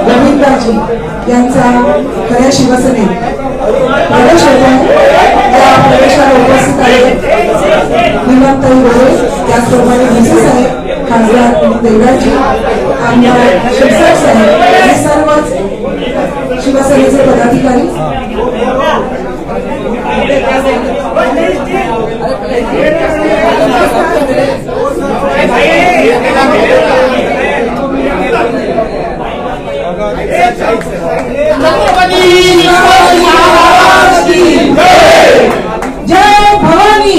गोविंदाजी यांचा खऱ्या शिवसेनेत प्रवेश होतो। या प्रवेशाला उपस्थित आहेत विनोदताई गोरे, त्याचप्रमाणे मिसेस साहेब, खासदार देवराजी, आमदार शिवसाहेब साहेब हे सर्वच शिवसेनेचे पदाधिकारी। जय भवानी,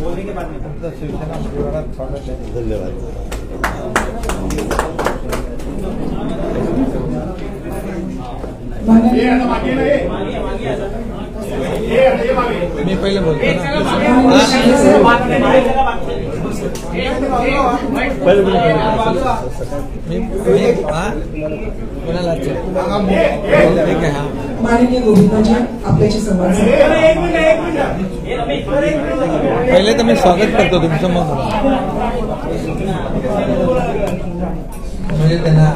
बोलने के बाद में शिवसेना परिवारात स्वागत आहे। धन्यवाद। मी पहिले बोलतो ना, माननीय गोविंदाजी आपल्याशी संवाद पहिले तर मी स्वागत करतो तुमचं, मग म्हणजे त्यांना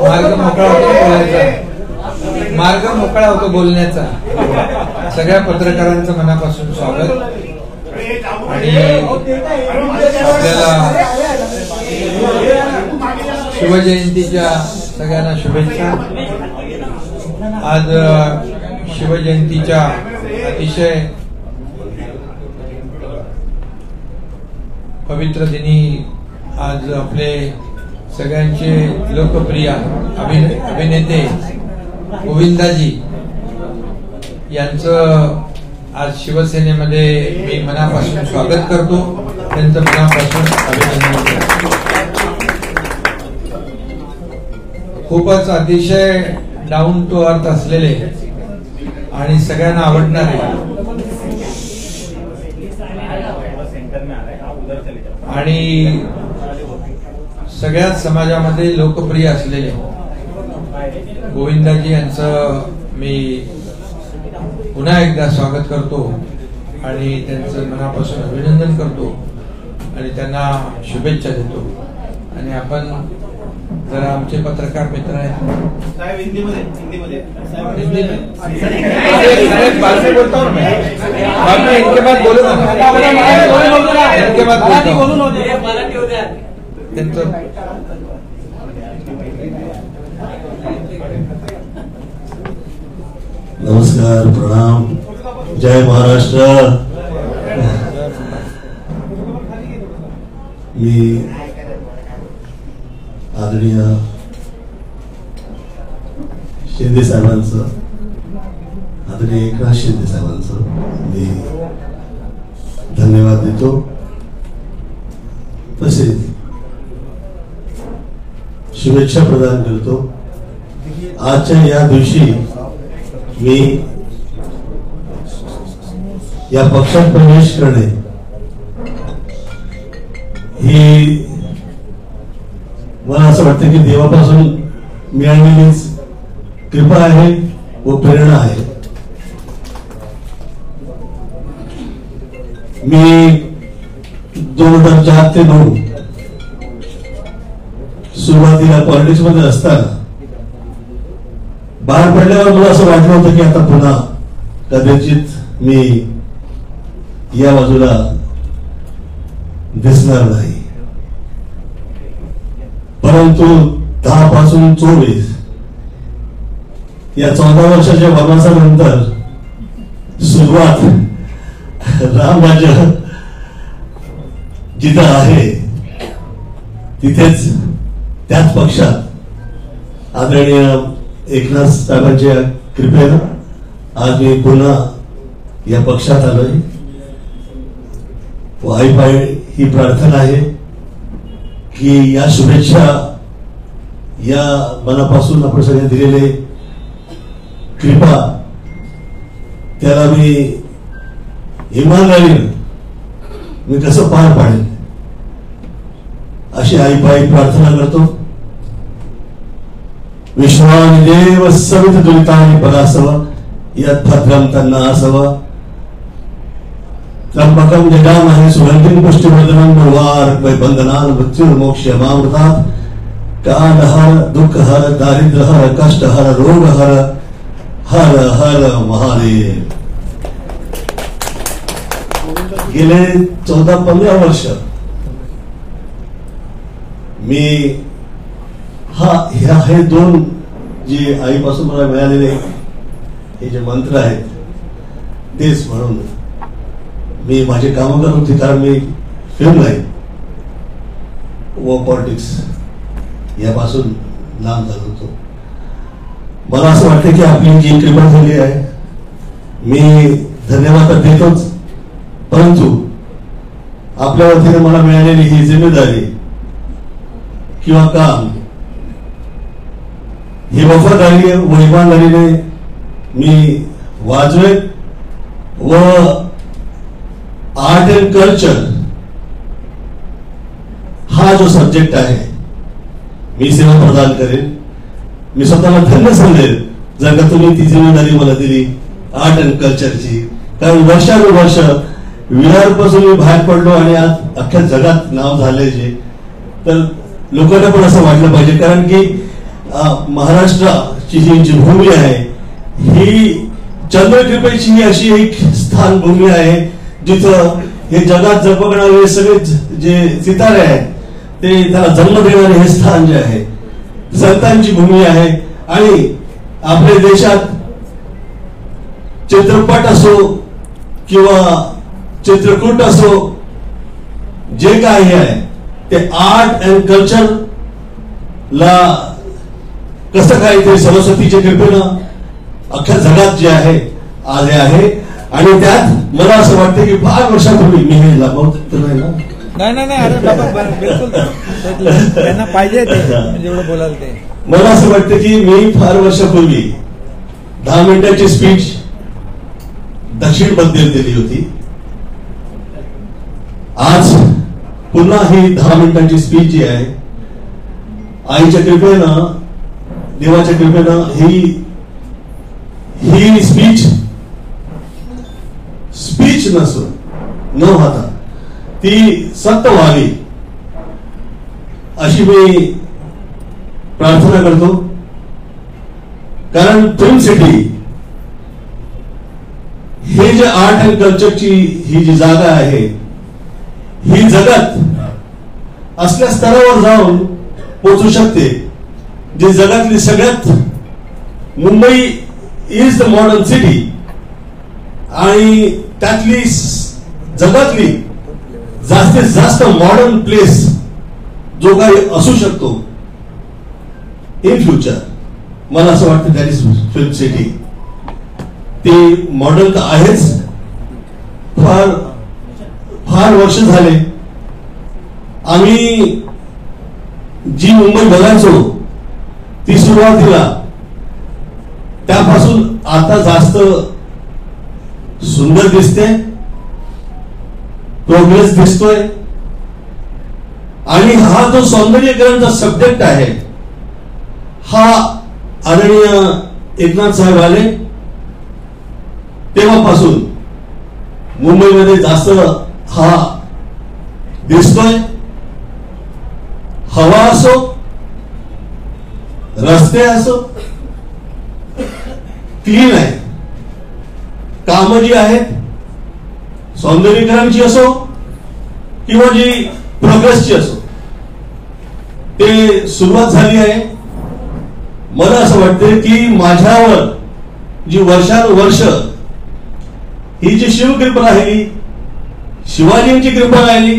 मार्ग मोकळा होतो बोलायचा, मार्ग मोकळा होतो बोलण्याचा। सगळ्या पत्रकारांचं मनापासून स्वागत आणि आपल्याला शिवजयंतीच्या सगळ्यांना शुभेच्छा। आज शिवजयंतीच्या अतिशय पवित्र दिनी आज आपले सगळ्यांचे लोकप्रिय अभिनेते गोविंदाजी यांचं आज शिवसेनेमध्ये मी मनापासून स्वागत करतो, त्यांचं मनापासून अभिनंदन करतो। खूपच अतिशय डाऊन टू अर्थ असलेले आणि सगळ्यांना आवडणारे आणि सगळ्याच समाजामध्ये लोकप्रिय असलेले गोविंदाजी यांचं मी पुन्हा एकदा स्वागत करतो आणि त्यांचं मनापासून अभिनंदन करतो आणि त्यांना शुभेच्छा देतो। आणि आपण जरा आमचे पत्रकार मित्र आहेत साहेब, हिंदी में बोलता हूँ मैं, इनके बाद बोलूंगा, इनके बाद त्यांचं नमस्कार, प्रणाम, जय महाराष्ट्र। मी आदरणीय शिंदे साहेबांचं, आदरणीय एकनाथ शिंदे साहेबांचं मी धन्यवाद देतो। तसेच शुभेच्छा प्रदान करतो। आजच्या या दिवशी मी या पक्षात प्रवेश करणे ही मला असं वाटतं की देवापासून मिळालेलीच कृपा आहे व प्रेरणा आहे। मी 2004 ते 2009 सुरुवातीला पॉलिटिक्स मध्ये असताना बाहेर पडल्यावर मला असं वाटलं होतं की आता पुन्हा कदाचित मी या बाजूला दिसणार नाही, परंतु 10 पासून 24 या 14 वर्षाच्या वनवासानंतर सुरुवात रामराज्य जिथं आहे तिथेच त्याच पक्षात आदरणीय एकनाथ साहेबांच्या कृपेनं आज मी पुन्हा या पक्षात आलोय. आईपाय ही प्रार्थना आहे की या शुभेच्छा या मनापासून आपण सगळ्यांनी दिलेले कृपा त्याला मी इमानदारीने मी कसं पार पाडेल अशी आईपाई प्रार्थना करतो. विश्वानि देव सवित दुरितानि पदासव यत् भद्रं तन्नासव त्र्यंबकं जगामहे सुगन्धिं पुष्टिवर्धनं उर्वारुकं बन्धनान् मृत्युर्मोक्षयमामृतात्. काल हर दुख हर दारिद्र्य हर कष्ट हर रोग हर हर हर महादेव. गेले 14-15 वर्ष मी हे दोन जे आईपासून मला मिळालेले हे जे मंत्र आहेत तेच म्हणून मी माझे काम करत होते. कारण मी फिल्म लाईन व पॉलिटिक्स यापासून लांब झालो होतो. मला असं वाटतं की आपली जी कृपा झाली आहे मी धन्यवाद तर देतोच, परंतु आपल्या वतीने मला मिळालेली ही जिम्मेदारी किंवा काम ही वफादारी व इमानदारीने मी वाजवेन व आर्ट अँड कल्चर हा जो सब्जेक्ट आहे मी सेवा प्रदान करेन. मी स्वतःला धन्य समजेल जर का तुम्ही ती जिम्मेदारी मला दिली आर्ट अँड कल्चरची. कारण वर्षानुवर्ष विरारपासून मी बाहेर पडलो आणि आज अख्ख्या जगात नाव झाले जे, तर लोकांना पण असं वाटलं पाहिजे. कारण की महाराष्ट्राची जी भूमी आहे ही चंद्रकृपेची ही अशी एक स्थान भूमी आहे जिथं हे जगात झळकणारे सगळे जे सितारे आहेत ते त्याला जन्म देणारे हे स्थान जे आहे संतांची भूमी आहे. आणि आपल्या देशात चित्रपट असो किंवा चित्रकूट असो जे काही आहे ते आर्ट अँड कल्चर ला कसं काय ते सरस्वतीच्या कृपेनं अख्ख्या जगात जे आहे आले आहे. आणि त्यात मला असं वाटतं की 5 वर्षापूर्वी मी हे लाभवत नाही ना. नाही अरे बाबा बिलकुल त्यांना पाहिजे ते जेवढं बोलाल ते. मला असं वाटतं की मी फार वर्षापूर्वी 10 मिनिटाची स्पीच दक्षिण बद्दल दिली होती. आज पुन्हा ही 10 मिनिटांची स्पीच जी आहे आईच्या कृपेनं देवाच्या कृपेनं ही स्पीच नसून न होता ती सत्य व्हावी अशी मी प्रार्थना करतो. कारण फिल्म सिटी हे जे आर्ट अँड कल्चरची ही जी जागा आहे ही जगात असल्या स्तरावर जाऊन पोहोचू शकते जे जगातली सगळ्यात. Mumbai is the modern city आणि त्यातली जगातली जास्तीत जास्त मॉडर्न प्लेस जो काही असू शकतो इन फ्युचर मला असं वाटतं दॅट इज फिल्म सिटी. ते मॉडर्न तर आहेच. फार वर्ष झाले आम्ही जी मुंबई बघायचो ती सुरुवातीला त्यापासून आता जास्त सुंदर दिसते, प्रोग्रेस दिसतोय. आणि हा जो सौंदर्यीकरणचा सब्जेक्ट आहे हा आदरणीय एकनाथ साहेब आले तेव्हापासून मुंबईमध्ये जास्त हा दिसतोय. हवा असो, रस्ते असो क्लीन आहे. कामं जी आहेत सौंदर्यीकरणची असो किंवा जी प्रोग्रेसची असो ते सुरुवात झाली आहे. मला असं वाटतं की माझ्यावर जी वर्षानुवर्ष ही जी शिवकृपा राहिली शिवाजींची कृपा राहिली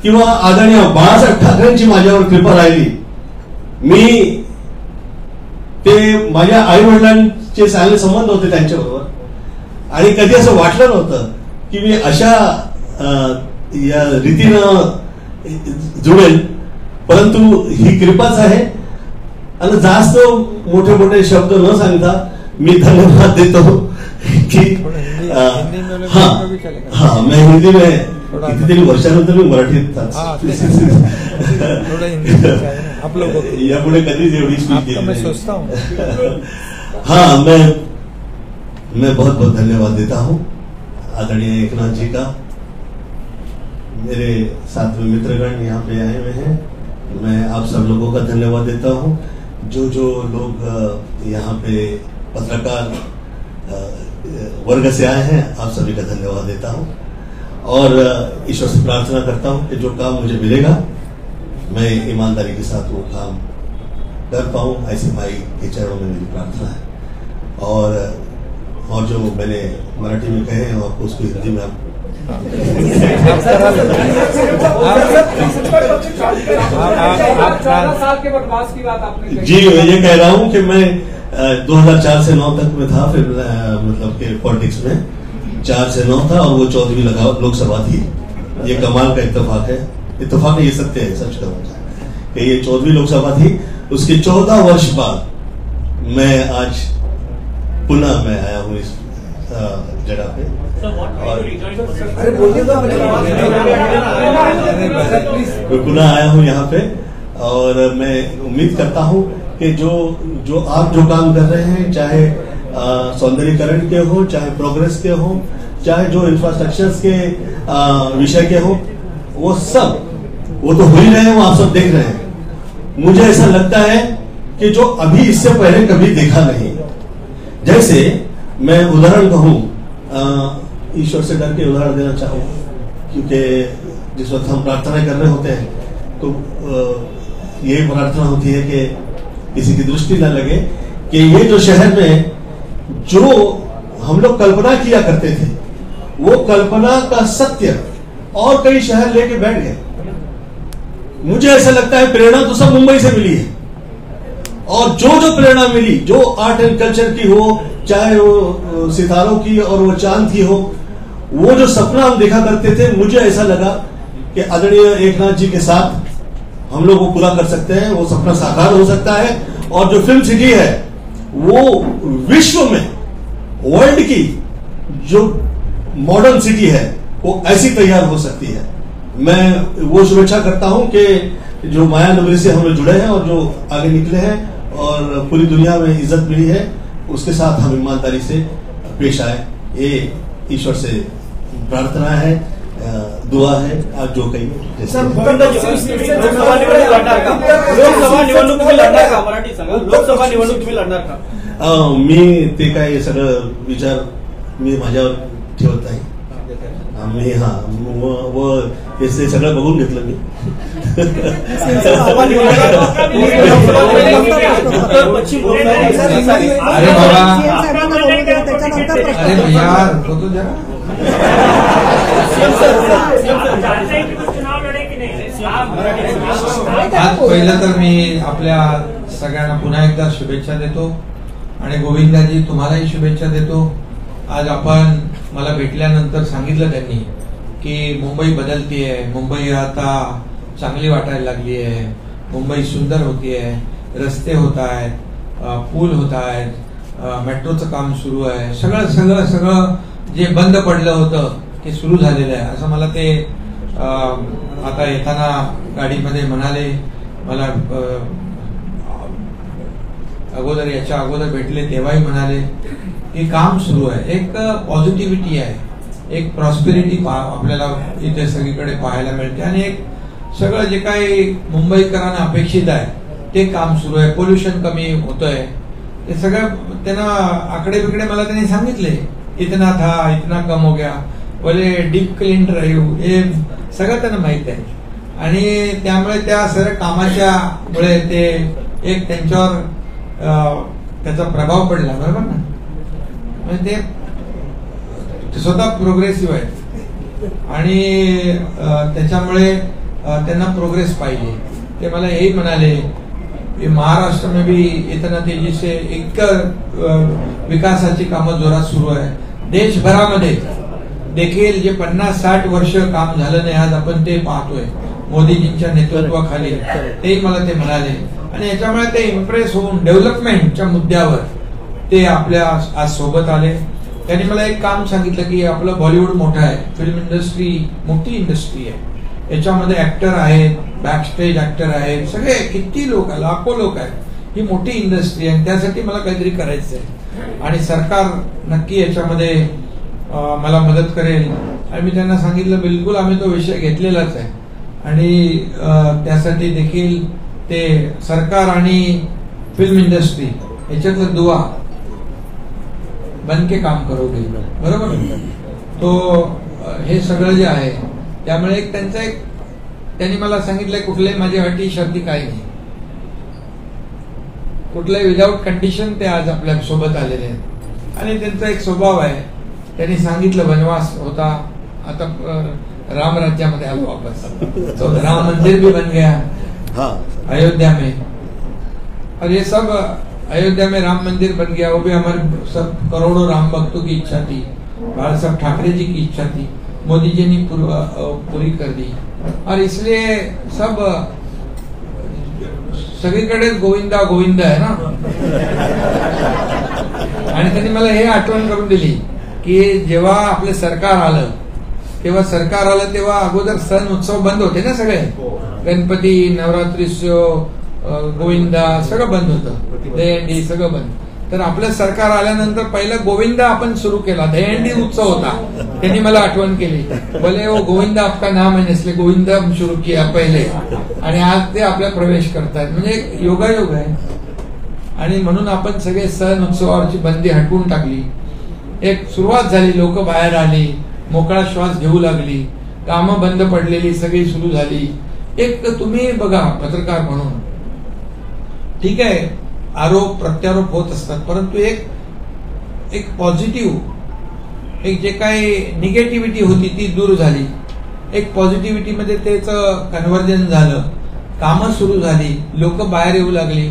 किंवा आदरणीय बाळासाहेब ठाकरेंची माझ्यावर कृपा राहिली. मी ते माझ्या आई वडिलांचे चांगले संबंध होते त्यांच्याबरोबर आणि कधी असं वाटलं नव्हतं की मी अशा या रीतीनं जुळेल. परंतु ही कृपाच आहे आणि जास्त मोठे मोठे शब्द न सांगता मी धन्यवाद देतो की हाँ मैं हिंदी में कितीतरी वर्षानंतर मी मराठीत यापुढे कधीच एवढी स्पीच केली. हाँ मैं बहुत बहुत धन्यवाद देता हूँ आदरणीय एकनाथ जी का. मेरे साथ में मित्रगण यहाँ पे आए हुए हैं, मैं आप सब लोगों का धन्यवाद देता हूँ. जो लोग यहाँ पे पत्रकार वर्ग से आए हैं, आप सभी का धन्यवाद देता हूँ और ईश्वर से प्रार्थना करता हूँ कि जो काम मुझे मिलेगा मैं ईमानदारी के साथ वो काम कर पाऊँ. ऐसे भाई के चरणों में मेरी प्रार्थना है. और जो मैंने मराठी में कहे हैं आपको उसको हिंदी में जी ये कह रहा हूं कि मैं 2004 से 9 तक में था. फिर मतलब के पॉलिटिक्स में 4 से 9 था और वो 14वीं लोकसभा थी. ये कमाल का इत्तेफाक है. इत्तेफाक ये सत्य है, सच कहूंगा कि ये 14वीं लोकसभा थी. उसके 14 वर्ष बाद मैं आज पुनः मैं आया हूँ इस जगह पे. पुनः आया हूँ यहाँ पे और मैं उम्मीद करता हूँ कि जो आप जो काम कर रहे हैं, चाहे सौंदर्यीकरण के हो, चाहे प्रोग्रेस के हो, चाहे जो इंफ्रास्ट्रक्चर्स के विषय के हो, वो तो हो ही रहे हैं, वो आप सब देख रहे हैं. मुझे ऐसा लगता है कि जो अभी इससे पहले कभी देखा नहीं. जैसे मैं उदाहरण कहूं, ईश्वर से डर के उदाहरण देना चाहूँ, क्योंकि जिस वक्त हम प्रार्थना कर रहे होते हैं तो यही प्रार्थना होती है कि किसी की दृष्टि न लगे कि ये जो शहर में जो हम लोग कल्पना किया करते थे, वो कल्पना का सत्य और कई शहर लेके बैठ गए. मुझे ऐसा लगता है प्रेरणा तो सब मुंबई से मिली है और जो प्रेरणा मिली, जो आर्ट एंड कल्चर की हो, चाहे वो सितारों की और वो चांद की हो, वो जो सपना हम देखा करते थे, मुझे ऐसा लगा कि आदरणीय एकनाथ जी के साथ हम लोग वो पूरा कर सकते हैं. वो सपना साकार हो सकता है और जो फिल्म सिटी है वो विश्व में वर्ल्ड की जो मॉडर्न सिटी है वो ऐसी तैयार हो सकती है. मैं वो शुभेच्छा करता हूं कि जो माया नगरी से हम लोग जुड़े हैं और जो आगे निकले हैं और पूरी दुनिया में इज्जत मिली है, उसके साथ हम ईमानदारी से पेश आए. ये ईश्वर से प्रार्थना है, दुआ है. आप जो कहिए. लोकसभा निवडणूक तुम्ही लढणार का? मी ते काय सगळं विचार मी माझ्यावर ठेवत नाही. मी हे सगळं बघून घेतलं मी. अरे बाबा, अरे यार तो जरा आज पहिलं तर मी आपल्या सगळ्यांना पुन्हा एकदा शुभेच्छा देतो आणि गोविंदाजी तुम्हालाही शुभेच्छा देतो. आज आपण मला भेटल्यानंतर सांगितलं त्यांनी की मुंबई बदलतीये, मुंबई आता चांगली वाटायला लागली आहे, मुंबई सुंदर होतीये, रस्ते होत आहेत, पूल होत आहेत, मेट्रोचं काम सुरू आहे, सगळं जे बंद पडलं होतं ते सुरू झालेलं आहे असं मला ते आता येताना गाडीमध्ये म्हणाले. मला याच्या अगोदर भेटले तेव्हाही म्हणाले की काम सुरू आहे. एक पॉझिटिव्हिटी आहे, एक प्रॉस्पेरिटी आपल्याला इथे सगळीकडे पाहायला मिळते आणि एक सगळं जे काही मुंबईकरांना अपेक्षित आहे ते काम सुरू आहे. पोल्युशन कमी होतंय, ते सगळं त्यांना आकडे बिकडे मला त्यांनी सांगितले. इतना था, इतना कम हो गया, बोले डीप क्लीन ड्राईव्ह, हे सगळं त्यांना माहित आहे आणि त्यामुळे त्या सगळ्या कामाच्या मुळे ते एक त्यांच्यावर त्याचा प्रभाव पडला. बरोबर ना? म्हणजे ते स्वतः प्रोग्रेसिव्ह आहेत आणि त्याच्यामुळे त्यांना प्रोग्रेस पाहिजे. ते मला हेही म्हणाले की महाराष्ट्र में भी इतना तेजी से इतकं विकासाची कामं जोरात सुरू आहे. देशभरामध्ये देखील जे 50-60 वर्ष काम झालं नाही आज आपण ते पाहतोय मोदीजींच्या नेतृत्वाखाली. तेही मला ते म्हणाले आणि याच्यामुळे ते इम्प्रेस होऊन डेव्हलपमेंटच्या मुद्द्यावर ते आपल्या आज सोबत आले. त्यांनी मला एक काम सांगितलं की आपलं बॉलिवूड मोठं आहे, फिल्म इंडस्ट्री मोठी इंडस्ट्री आहे, याच्यामध्ये ऍक्टर आहेत, बॅकस्टेज ऍक्टर आहेत, सगळे किती लोक, लाखो लोक आहेत, ही मोठी इंडस्ट्री आहे. त्यासाठी मला काहीतरी करायचं आहे आणि सरकार नक्की याच्यामध्ये मला मदत करेल. आणि मी त्यांना सांगितलं बिलकुल आम्ही तो विषय घेतलेलाच आहे आणि त्यासाठी देखील ते सरकार आणि फिल्म इंडस्ट्री याच्यातलं दुवा बनके काम करोगे, बरोबर. तो हे सगळं जे आहे त्यामुळे एक त्यांचा एक त्यांनी मला सांगितलंय कुठल्याही माझ्या अटी शर्ती काही नाही, कुठल्याही विदाऊट कंडिशन ते आज आपल्या सोबत आलेले आहेत. आणि त्यांचा एक स्वभाव आहे, त्यांनी सांगितलं वनवास होता, आता राम राज्यामध्ये आलो वापस, तो राम मंदिर भी बन गया अयोध्या में, और ये सब अयोध्या में राम मंदिर बन गया, वो भी हमारे सब करोड़ों राम भक्तों की इच्छा थी, बाला साहब ठाकरे जी की इच्छा थी, मोदी जी ने पूरी कर दी. और इसलिए सब सगळीकडे गोविंदा गोविंदा आहे ना. आणि त्यांनी मला हे आठवण करून दिली की जेव्हा आपलं सरकार आलं तेव्हा अगोदर सण उत्सव बंद होते ना सगळे, गणपती, नवरात्रीत्सव, गोविंदा सगळं बंद होतं, दहीहंडी सगळं बंद. तर आपलं सरकार आल्यानंतर पहिला गोविंदा आपण सुरू केला, दहीहंडी उत्सव होता. त्यांनी मला आठवण केली, बोले वो गोविंदा आपका नाम है इसलिए गोविंदा सुरू किया पहिले, आणि आज ते आपल्या प्रवेश करतायत. म्हणजे योगायोग आहे. आणि म्हणून आपण सगळे सण उत्सवावरची बंदी हटवून टाकली, एक सुरुवात झाली, लोक बाहेर आली, मोकळा श्वास घेऊ लागली, कामं बंद पडलेली सगळी सुरू झाली. एक तुम्ही बघा पत्रकार म्हणून ठीक आहे आरोप प्रत्यारोप होत असतात, परंतु एक पॉझिटिव्ह, एक जे काही निगेटिव्हिटी होती ती दूर झाली, एक पॉझिटिव्हिटी मध्ये त्याचं कन्व्हर्जन झालं, कामं सुरू झाली, लोक बाहेर येऊ लागली,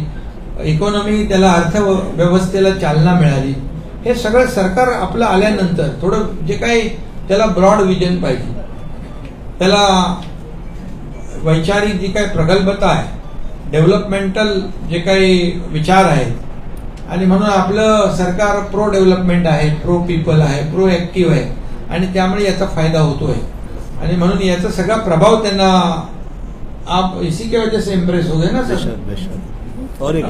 इकॉनॉमी त्याला अर्थव्यवस्थेला चालना मिळाली. हे सगळं सरकार आपलं आल्यानंतर थोडं जे काही त्याला ब्रॉड विजन पाहिजे, त्याला वैचारिक जी काही प्रगल्भता आहे, डेव्हलपमेंटल जे काही विचार आहेत, आणि म्हणून आपलं सरकार प्रो डेव्हलपमेंट आहे, प्रो पीपल आहे, प्रो ऍक्टिव्ह आहे, आणि त्यामुळे याचा फायदा होतोय. आणि म्हणून याचा सगळा प्रभाव त्यांना आप इसी के वजह से इम्प्रेस हो गए ना सर. और एक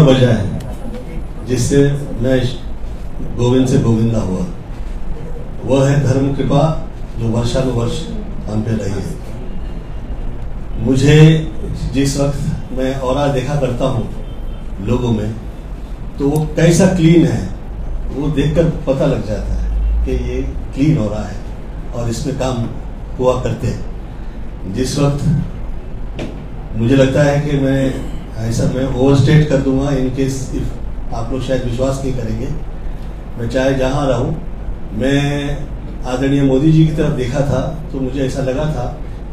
वजह है जिससे मैं गोविंद से गोविंदा हुआ, वह है धर्म कृपा जो वर्षानुवर्ष हम पे रही है. मुझे जिस वक्त मैं औरा देखा करता हूँ लोगों में, तो वो कैसा क्लीन है वो देखकर पता लग जाता है कि ये क्लीन हो रहा है और इसमें काम हुआ करते हैं. जिस वक्त मुझे लगता है कि मैं ओवरस्टेट कर दूंगा इन केस इफ आप लोग शायद विश्वास नहीं करेंगे, मैं चाहे जहां रहूं, मैं आदरणीय मोदी जी की तरफ देखा था तो मुझे ऐसा लगा था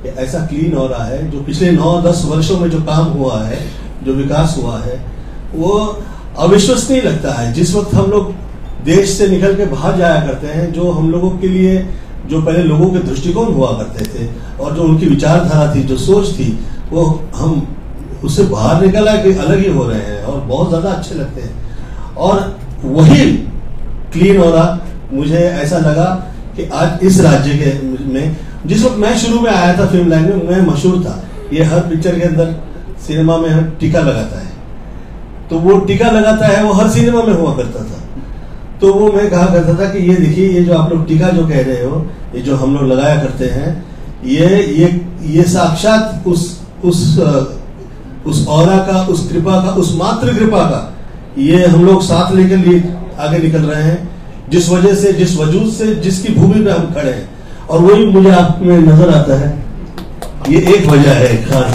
कि ऐसा क्लीन हो रहा है. जो पिछले 9-10 वर्षों में जो काम हुआ है, जो विकास हुआ है, वो अविश्वसनीय लगता है. जिस वक्त हम लोग देश से निकल के बाहर जाया करते हैं, जो हम लोगों के लिए जो पहले लोगों के दृष्टिकोण हुआ करते थे और जो उनकी विचारधारा थी, जो सोच थी, वो हम उससे बाहर निकल आए कि अलग ही हो रहे हैं और बहुत ज्यादा अच्छे लगते हैं. और वही क्लीन हो रहा मुझे ऐसा लगा कि आज इस राज्य के में, जिस वक्त मैं शुरू में आया था फिल्म लाइन में, मैं मशहूर था, ये हर पिक्चर के अंदर सिनेमा में टीका लगाता है, तो वो टीका लगाता है वो हर सिनेमा में हुआ करता था. तो वो मैं कहा करता था कि ये देखिए, ये जो आप लोग टीका जो कह रहे हो, ये जो हम लोग लगाया करते हैं, ये साक्षात उस औरा का, उस कृपा का, उस मात्र कृपा का ये हम लोग साथ लेकर आगे निकल रहे हैं, जिस वजह से, जिस वजूद से, जिसकी भूमि पे हम खड़े हैं. और वही मुझे आप में नजर आता है. ये एक वजह है, खास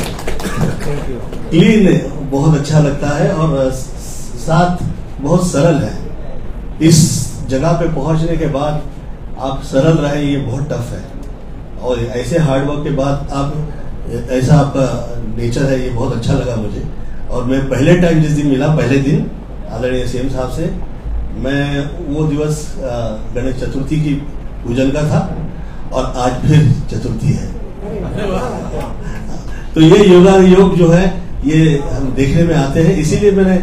क्लीन बहुत अच्छा लगता है. और साथ बहुत सरल है। इस जगह पे पहुंचने के बाद आप सरल रहे, ये बहुत टफ है। और ऐसे हार्डवर्क के बाद आप ऐसा आपका नेचर है, ये बहुत अच्छा लगा मुझे। और मैं पहले टाइम जिस दिन मिला, पहले दिन आदरणीय सीएम साहब से, मैं वो दिवस गणेश चतुर्थी की पूजन का था और आज फिर चतुर्थी है। तो ये योग जो है ये हम देखने में आते हैं, इसीलिए मैंने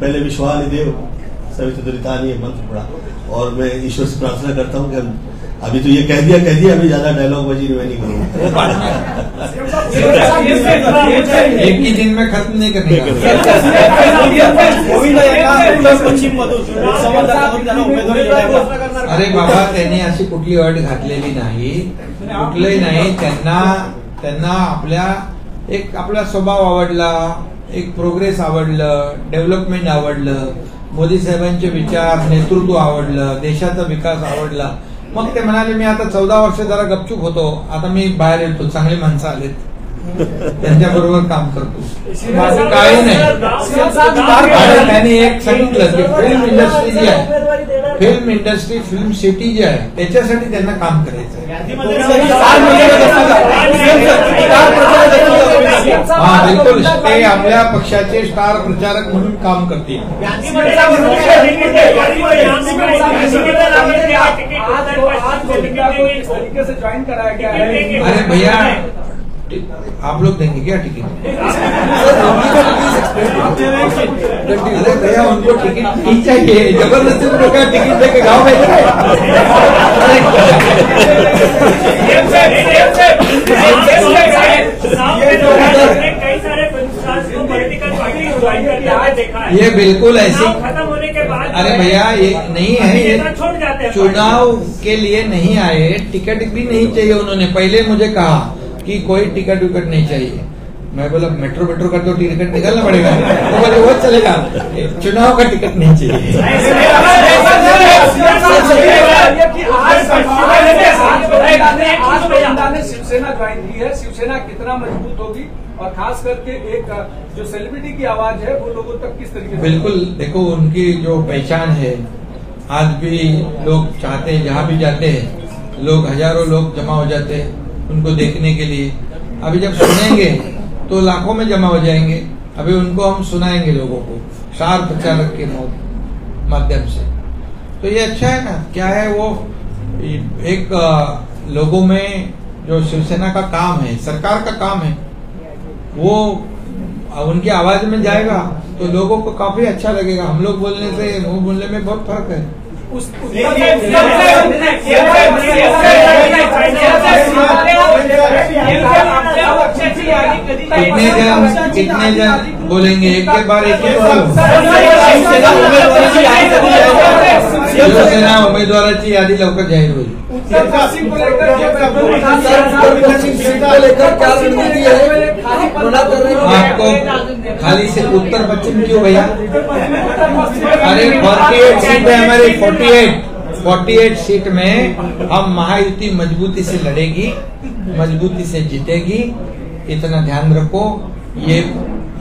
पहले विश्वानिदेव सवितुर्वरेण्यम ये मंत्र पढ़ा और मैं ईश्वर से प्रार्थना करता हूँ कि हम अभी तो ये कह दिया अभी ज्यादा डायलॉग बाजी मैं नहीं करूँगा। एक ही दिन में खत्म नहीं करने अरे बाबा, त्यांनी अशी कुठली अट घातलेली नाही, कुठलंही नाही। त्यांना आपला स्वभाव आवडला, एक प्रोग्रेस आवडलं, डेव्हलपमेंट आवडलं, मोदी साहेबांचे विचार, नेतृत्व आवडलं, देशाचा विकास आवडला। मग ते म्हणाले मी आता 14 वर्ष जरा गपचूप होतो, आता मी बाहेर येतो, चांगली माणसं आलेत, त्यांच्या बरोबर काम करतो, माझं काही नाही। त्यांनी एक सांगितलं की फिल्म इंडस्ट्री जी आहे, फिल्म इंडस्ट्री, फिल्म सिटी जी आहे, त्याच्यासाठी त्यांना काम करायचं। हा बिलकुल, ते आपल्या पक्षाचे स्टार प्रचारक म्हणून काम करतील। अरे भैया, आप लोग देंगे क्या टिकट? अरे भैया, उनको टिकट नहीं चाहिए, जबरदस्ती उनको क्या टिकट देके गाँव भेज रहे? ये बिल्कुल ऐसी, अरे भैया ये नहीं है, ये चुनाव के लिए नहीं आए, टिकट भी नहीं चाहिए। उन्होंने पहले मुझे कहा कि कोई टिकट विकट नहीं चाहिए। मैं बोला मेट्रो का तो टिकट निकालना पड़ेगा, तो बोले वो चलेगा, चुनाव का टिकट नहीं चाहिए। शिवसेना ज्वाइन की है, शिवसेना कितना मजबूत होगी और खास करके एक जो सेलिब्रिटी की आवाज है वो लोगों तक किस तरीके से? बिल्कुल, देखो उनकी जो पहचान है, आज भी लोग चाहते हैं, जहाँ भी जाते हैं लोग, हजारों लोग जमा हो जाते हैं उनको देखने के लिए। अभी जब सुनेंगे तो लाखों में जमा हो जाएंगे। अभी उनको हम सुनाएंगे लोगों को स्टार प्रचारक के माध्यम से। तो ये अच्छा है ना, क्या है वो एक लोगों में जो शिवसेना का काम है, सरकार का काम है, वो उनकी आवाज में जाएगा तो लोगों को काफी अच्छा लगेगा। हम लोग बोलने से वो बोलने में बहुत फर्क है। कितने जन बोलेंगे एक के बार, एक ही शिवसेना उमेदवाराची यादी लवकर जाहीर होईल। आपको खाली से उत्तर पश्चिम क्यों भैया? अरे 48 सीट है हमारी, 48 सीट में हम महायुति मजबूती से लड़ेगी, मजबूती से जीतेगी, इतना ध्यान रखो। ये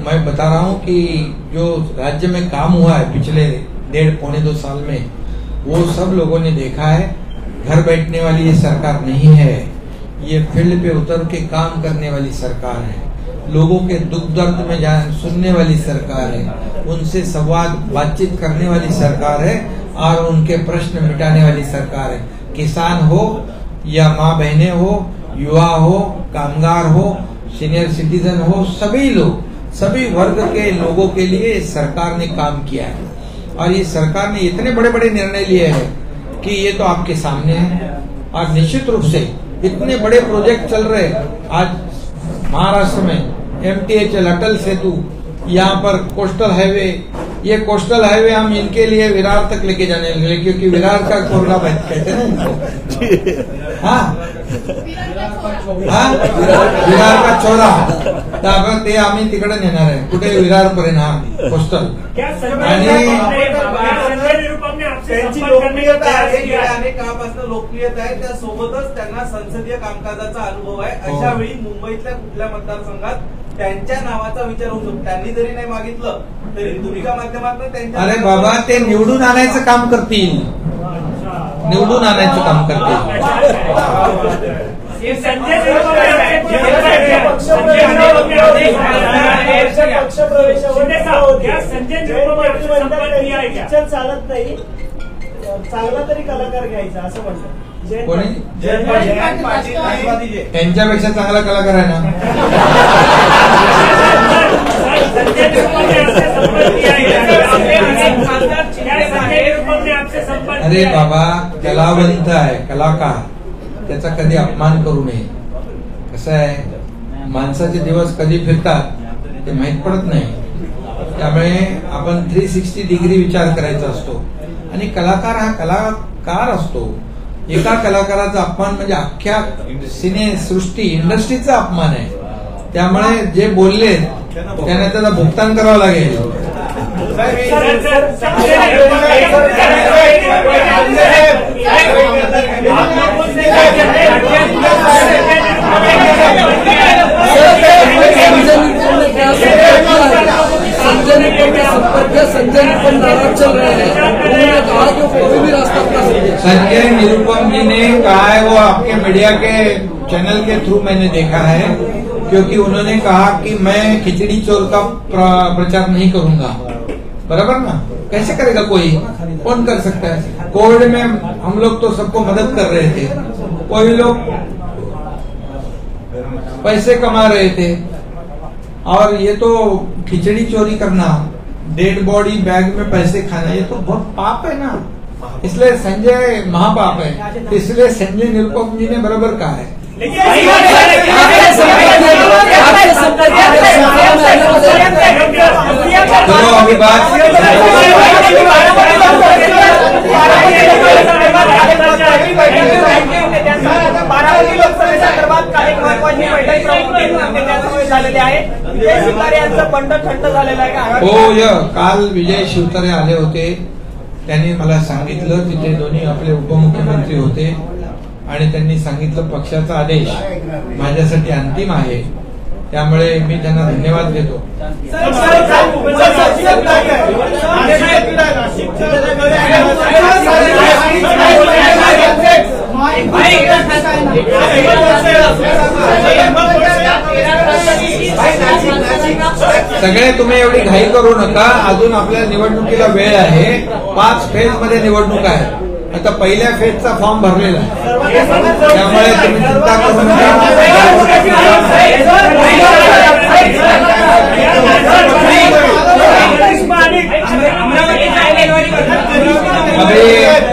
मैं बता रहा हूँ कि जो राज्य में काम हुआ है पिछले 1.5-2 साल में, वो सब लोगों ने देखा है। घर बैठने वाली ये सरकार नहीं है, ये फील्ड पे उतर के काम करने वाली सरकार है, लोगों के दुख दर्द में सुनने वाली सरकार है, उनसे संवाद बातचीत करने वाली सरकार है और उनके प्रश्न मिटाने वाली सरकार है। किसान हो या माँ बहने हो, युवा हो, कामगार हो, सीनियर सिटीजन हो, सभी लोग, सभी वर्ग के लोगों के लिए सरकार ने काम किया है। और ये सरकार ने इतने बड़े बड़े निर्णय लिए हैं कि ये तो आपके सामने है। और निश्चित रूप से इतने बड़े प्रोजेक्ट चल रहे हैं। आज महाराष्ट्र में MTHL, अटल सेतु, यहाँ पर कोस्टल हाईवे, ये कोस्टल हाईवे हम इनके लिए विरार तक लेके जाने लगे, क्योंकि विरार का कोरला कहते हैं इनको। हाँ, विरार का चौरा, ते आम्ही तिकडे नेणार आहे, कुठे विरार पर्यंत। हा कोस्टल। आणि त्यांची लोकप्रियता आहे, गेल्या अनेक काळापासून लोकप्रियता आहे, त्यासोबतच त्यांना संसदीय कामकाजाचा अनुभव आहे. अशा वेळी मुंबईतल्या कुठल्या मतदारसंघात त्यांच्या नावाचा विचार होऊ शकतो. त्यांनी जरी नाही मागितलं तरी तुमच्या माध्यमातून त्यांच्या. अरे बाबा, ते निवडून आणायचं काम करतील, निवडून आणायचं काम करतील. चालत नाही, चांगला तरी कलाकार घ्यायचा असं म्हणतात. कोणी? पाटील त्यांच्यापेक्षा चांगला कलाकार आहे ना. अरे बाबा, कलावंत आहे, कलाकार, त्याचा कधी अपमान करू नये. कसं आहे, माणसाचे दिवस कधी फिरतात ते माहित पडत नाही. त्यामुळे आपण 360 डिग्री विचार करायचा असतो. आणि कलाकार हा कलाकार असतो. एका कलाकाराचा अपमान म्हणजे अख्ख्या सिनेसृष्टी इंडस्ट्रीचा अपमान आहे. त्यामुळे जे बोलले त्यांना त्याला भुगतान करावं लागेल. संजय निरुपम जी ने कहा है, वो आपके मीडिया के चैनल के थ्रू मैंने देखा है, क्योंकि उन्होंने कहा कि मैं खिचड़ी चोर का प्रचार नहीं करूंगा. बराबर ना? कैसे करेगा कोई? कौन कर सकता है? कोविड में हम लोग तो सबको मदद कर रहे थे, कोई लोग पैसे कमा रहे थे, और ये तो खिचड़ी चोरी करना, डेड बॉडी बैग में पैसे खाना, ये तो बहुत पाप है ना. इसलिए संजय महापाप है. इसलिए संजय निरुपम जी ने बराबर कहा है. चलो अभी बात बारामती लोकसभेसंदर्भात काही महत्वाची बैठक झालेली आहे. विजय शिवतारे यांचं बंड थंड झालेलं आहे. हो, काल विजय शिवतारे आले होते. त्यांनी मला सांगितलं, तिथे दोन्ही आपले उपमुख्यमंत्री होते, आणि त्यांनी सांगितलं पक्षाचा आदेश माझ्यासाठी अंतिम आहे, त्यामुळे मी त्यांना धन्यवाद देतो. सगळे तुम्ही एवढी घाई करू नका. अजून आपल्या निवडणुकीला वेळ आहे. 5 फेज मध्ये निवडणूक आहे. आता पहिल्या फेजचा फॉर्म भरलेला आहे, त्यामुळे तुम्ही चिंता करू नका.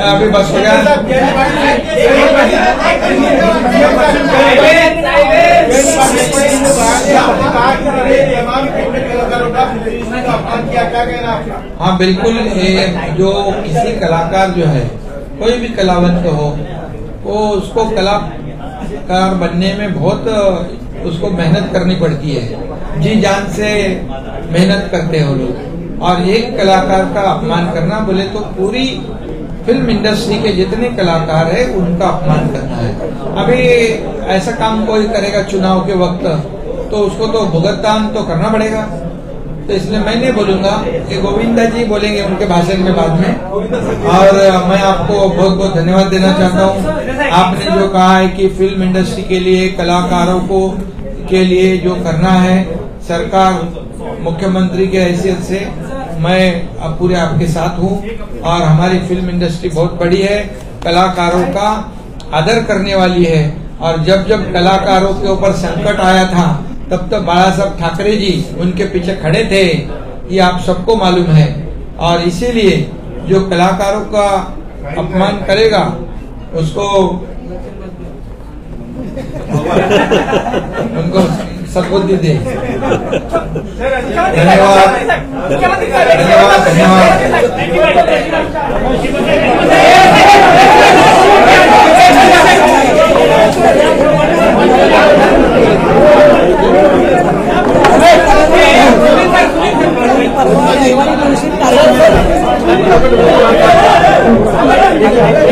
अभी बस हो गया. हाँ बिल्कुल, जो किसी कलाकार जो है, कोई भी कलावंत हो, वो उसको कलाकार बनने में बहुत उसको मेहनत करनी पड़ती है. जी जान से मेहनत करते हो लोग, और एक कलाकार का अपमान करना बोले तो पूरी फिल्म इंडस्ट्री के जितने कलाकार है उनका अपमान करना है. अभी ऐसा काम कोई करेगा चुनाव के वक्त, तो उसको तो भुगतान तो करना पड़ेगा. तो इसलिए मैं नहीं बोलूंगा, ये गोविंदा जी बोलेंगे उनके भाषण में बाद में. और मैं आपको बहुत बहुत धन्यवाद देना चाहता हूँ. आपने जो कहा है कि फिल्म इंडस्ट्री के लिए, कलाकारों को के लिए जो करना है, सरकार मुख्यमंत्री के हैसियत से मैं पूरे आपके साथ हूँ. और हमारी फिल्म इंडस्ट्री बहुत बड़ी है, कलाकारों का आदर करने वाली है. और जब जब कलाकारों के ऊपर संकट आया था, तब तो बाला साहब ठाकरे जी उनके पीछे खड़े थे, ये आप सबको मालूम है. और इसीलिए जो कलाकारों का अपमान करेगा उसको उनको सद्बुद्धि दे. धन्यवाद धन्यवाद धन्यवाद. ठाकरे